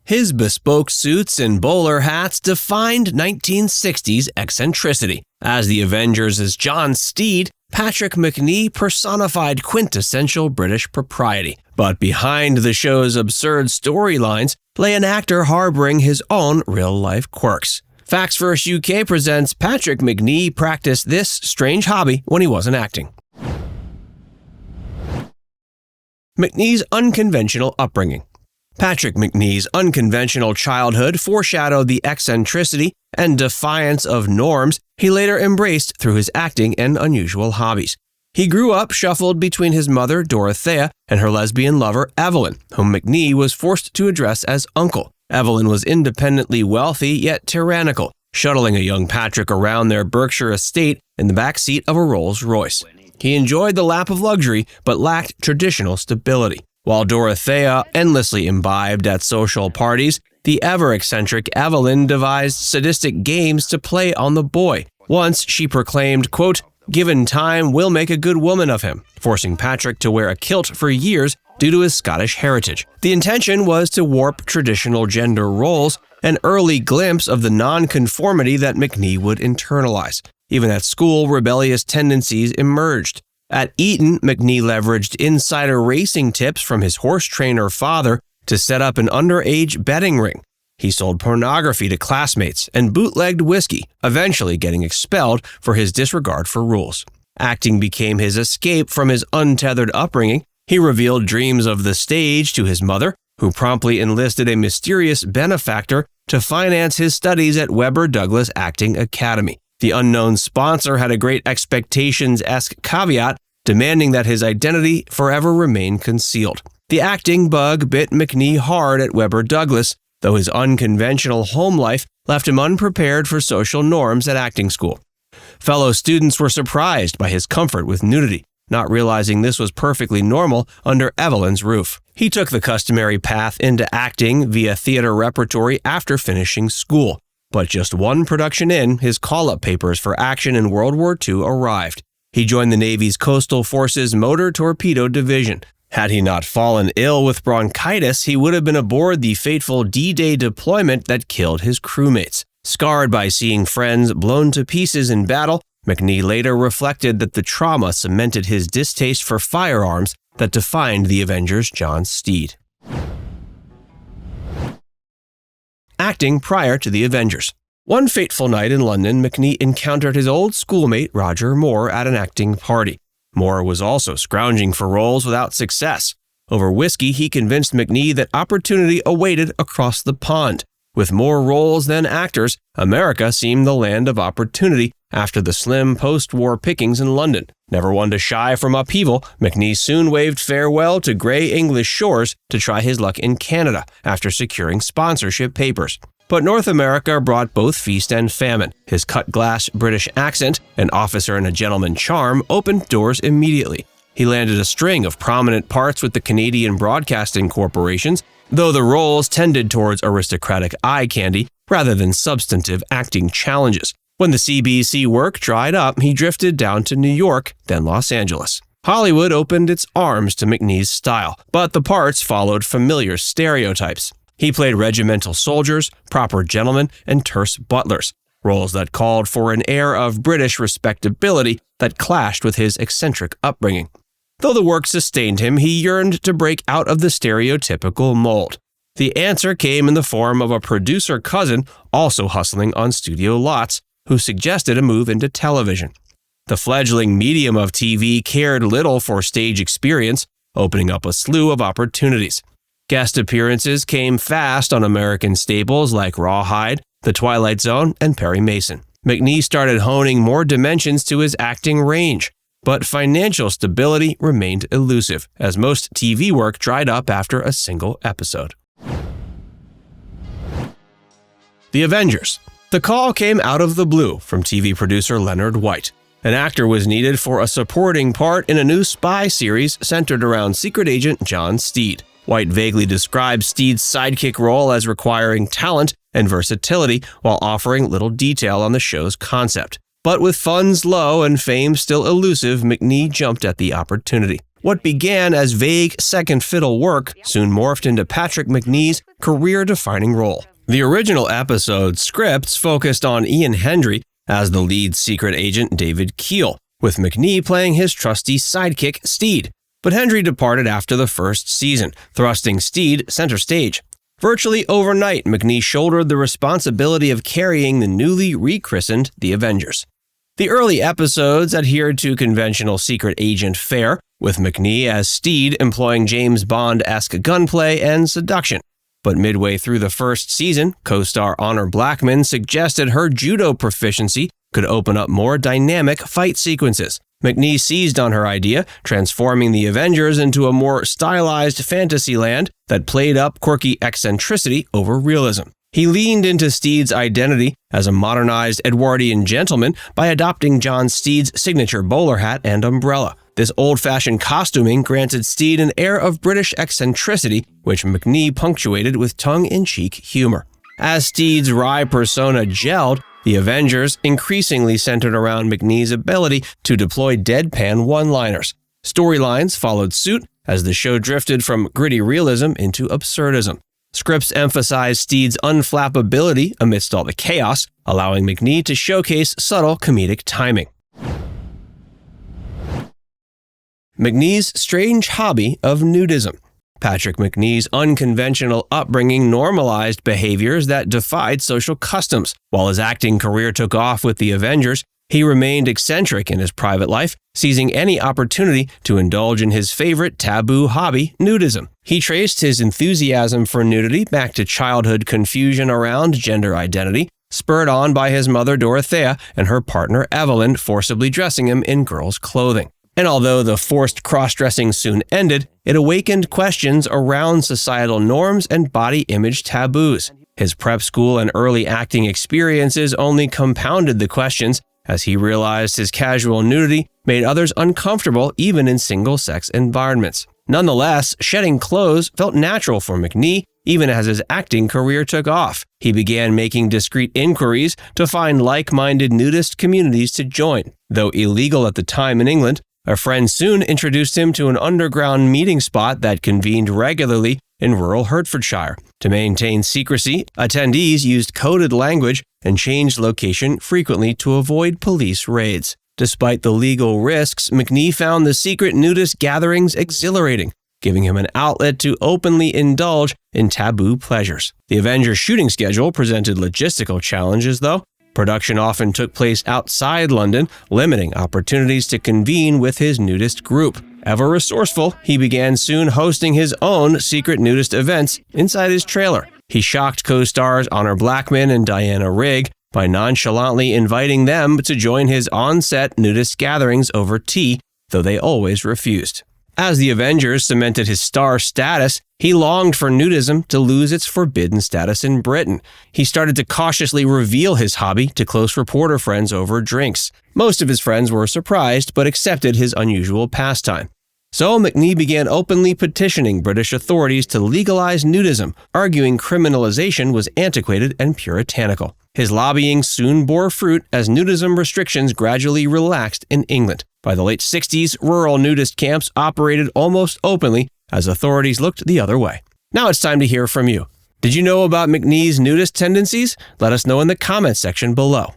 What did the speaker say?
His bespoke suits and bowler hats defined 1960s eccentricity. As the Avengers' John Steed, Patrick Macnee personified quintessential British propriety. But behind the show's absurd storylines lay an actor harboring his own real-life quirks. FactsVerse UK presents Patrick Macnee practiced this strange hobby when he wasn't acting. Macnee's unconventional upbringing. Patrick Macnee's unconventional childhood foreshadowed the eccentricity and defiance of norms he later embraced through his acting and unusual hobbies. He grew up shuffled between his mother, Dorothea, and her lesbian lover, Evelyn, whom Macnee was forced to address as uncle. Evelyn was independently wealthy yet tyrannical, shuttling a young Patrick around their Berkshire estate in the back seat of a Rolls-Royce. He enjoyed the lap of luxury but lacked traditional stability. While Dorothea endlessly imbibed at social parties, the ever-eccentric Evelyn devised sadistic games to play on the boy. Once she proclaimed, quote, "Given time, we'll make a good woman of him," forcing Patrick to wear a kilt for years due to his Scottish heritage. The intention was to warp traditional gender roles, an early glimpse of the non-conformity that Macnee would internalize. Even at school, rebellious tendencies emerged. At Eton, Macnee leveraged insider racing tips from his horse trainer father to set up an underage betting ring. He sold pornography to classmates and bootlegged whiskey, eventually getting expelled for his disregard for rules. Acting became his escape from his untethered upbringing. He revealed dreams of the stage to his mother, who promptly enlisted a mysterious benefactor to finance his studies at Webber Douglas Acting Academy. The unknown sponsor had a Great Expectations-esque caveat, demanding that his identity forever remain concealed. The acting bug bit Macnee hard at Webber Douglas, though his unconventional home life left him unprepared for social norms at acting school. Fellow students were surprised by his comfort with nudity, not realizing this was perfectly normal under Evelyn's roof. He took the customary path into acting via theater repertory after finishing school. But just one production in, his call-up papers for action in World War II arrived. He joined the Navy's Coastal Forces Motor Torpedo Division. Had he not fallen ill with bronchitis, he would have been aboard the fateful D-Day deployment that killed his crewmates. Scarred by seeing friends blown to pieces in battle, Macnee later reflected that the trauma cemented his distaste for firearms that defined the Avengers John Steed. Acting prior to the Avengers. One fateful night in London, Macnee encountered his old schoolmate Roger Moore at an acting party. Moore was also scrounging for roles without success. Over whiskey, he convinced Macnee that opportunity awaited across the pond. With more roles than actors, America seemed the land of opportunity after the slim post-war pickings in London. Never one to shy from upheaval, Macnee soon waved farewell to grey English shores to try his luck in Canada after securing sponsorship papers. But North America brought both feast and famine. His cut-glass British accent, an officer and a gentleman charm, opened doors immediately. He landed a string of prominent parts with the Canadian broadcasting corporations, though the roles tended towards aristocratic eye candy rather than substantive acting challenges. When the CBC work dried up, he drifted down to New York, then Los Angeles. Hollywood opened its arms to Macnee's style, but the parts followed familiar stereotypes. He played regimental soldiers, proper gentlemen, and terse butlers, roles that called for an air of British respectability that clashed with his eccentric upbringing. Though the work sustained him, he yearned to break out of the stereotypical mold. The answer came in the form of a producer cousin also hustling on studio lots, who suggested a move into television. The fledgling medium of TV cared little for stage experience, opening up a slew of opportunities. Guest appearances came fast on American staples like Rawhide, The Twilight Zone, and Perry Mason. Macnee started honing more dimensions to his acting range, but financial stability remained elusive, as most TV work dried up after a single episode. The Avengers. The call came out of the blue from TV producer Leonard White. An actor was needed for a supporting part in a new spy series centered around secret agent John Steed. White vaguely described Steed's sidekick role as requiring talent and versatility while offering little detail on the show's concept. But with funds low and fame still elusive, Macnee jumped at the opportunity. What began as vague second-fiddle work soon morphed into Patrick Macnee's career-defining role. The original episode's scripts focused on Ian Hendry as the lead secret agent David Keel, with Macnee playing his trusty sidekick Steed. But Hendry departed after the first season, thrusting Steed center stage. Virtually overnight, Macnee shouldered the responsibility of carrying the newly rechristened The Avengers. The early episodes adhered to conventional secret agent fare, with Macnee as Steed employing James Bond-esque gunplay and seduction. But midway through the first season, co-star Honor Blackman suggested her judo proficiency could open up more dynamic fight sequences. Macnee seized on her idea, transforming the Avengers into a more stylized fantasy land that played up quirky eccentricity over realism. He leaned into Steed's identity as a modernized Edwardian gentleman by adopting John Steed's signature bowler hat and umbrella. This old-fashioned costuming granted Steed an air of British eccentricity, which Macnee punctuated with tongue-in-cheek humor. As Steed's wry persona gelled, the Avengers increasingly centered around Macnee's ability to deploy deadpan one-liners. Storylines followed suit as the show drifted from gritty realism into absurdism. Scripts emphasized Steed's unflappability amidst all the chaos, allowing Macnee to showcase subtle comedic timing. Macnee's strange hobby of nudism. Patrick Macnee's unconventional upbringing normalized behaviors that defied social customs. While his acting career took off with the Avengers, he remained eccentric in his private life, seizing any opportunity to indulge in his favorite taboo hobby, nudism. He traced his enthusiasm for nudity back to childhood confusion around gender identity, spurred on by his mother Dorothea and her partner Evelyn forcibly dressing him in girls' clothing. And although the forced cross-dressing soon ended, it awakened questions around societal norms and body image taboos. His prep school and early acting experiences only compounded the questions, as he realized his casual nudity made others uncomfortable even in single-sex environments. Nonetheless, shedding clothes felt natural for Macnee, even as his acting career took off. He began making discreet inquiries to find like-minded nudist communities to join. Though illegal at the time in England, a friend soon introduced him to an underground meeting spot that convened regularly in rural Hertfordshire. To maintain secrecy, attendees used coded language and changed location frequently to avoid police raids. Despite the legal risks, Macnee found the secret nudist gatherings exhilarating, giving him an outlet to openly indulge in taboo pleasures. The Avengers shooting schedule presented logistical challenges, though. Production often took place outside London, limiting opportunities to convene with his nudist group. Ever resourceful, he began soon hosting his own secret nudist events inside his trailer. He shocked co-stars Honor Blackman and Diana Rigg by nonchalantly inviting them to join his on-set nudist gatherings over tea, though they always refused. As the Avengers cemented his star status, he longed for nudism to lose its forbidden status in Britain. He started to cautiously reveal his hobby to close reporter friends over drinks. Most of his friends were surprised but accepted his unusual pastime. So Macnee began openly petitioning British authorities to legalize nudism, arguing criminalization was antiquated and puritanical. His lobbying soon bore fruit as nudism restrictions gradually relaxed in England. By the late 60s, rural nudist camps operated almost openly as authorities looked the other way. Now it's time to hear from you. Did you know about Macnee's nudist tendencies? Let us know in the comments section below.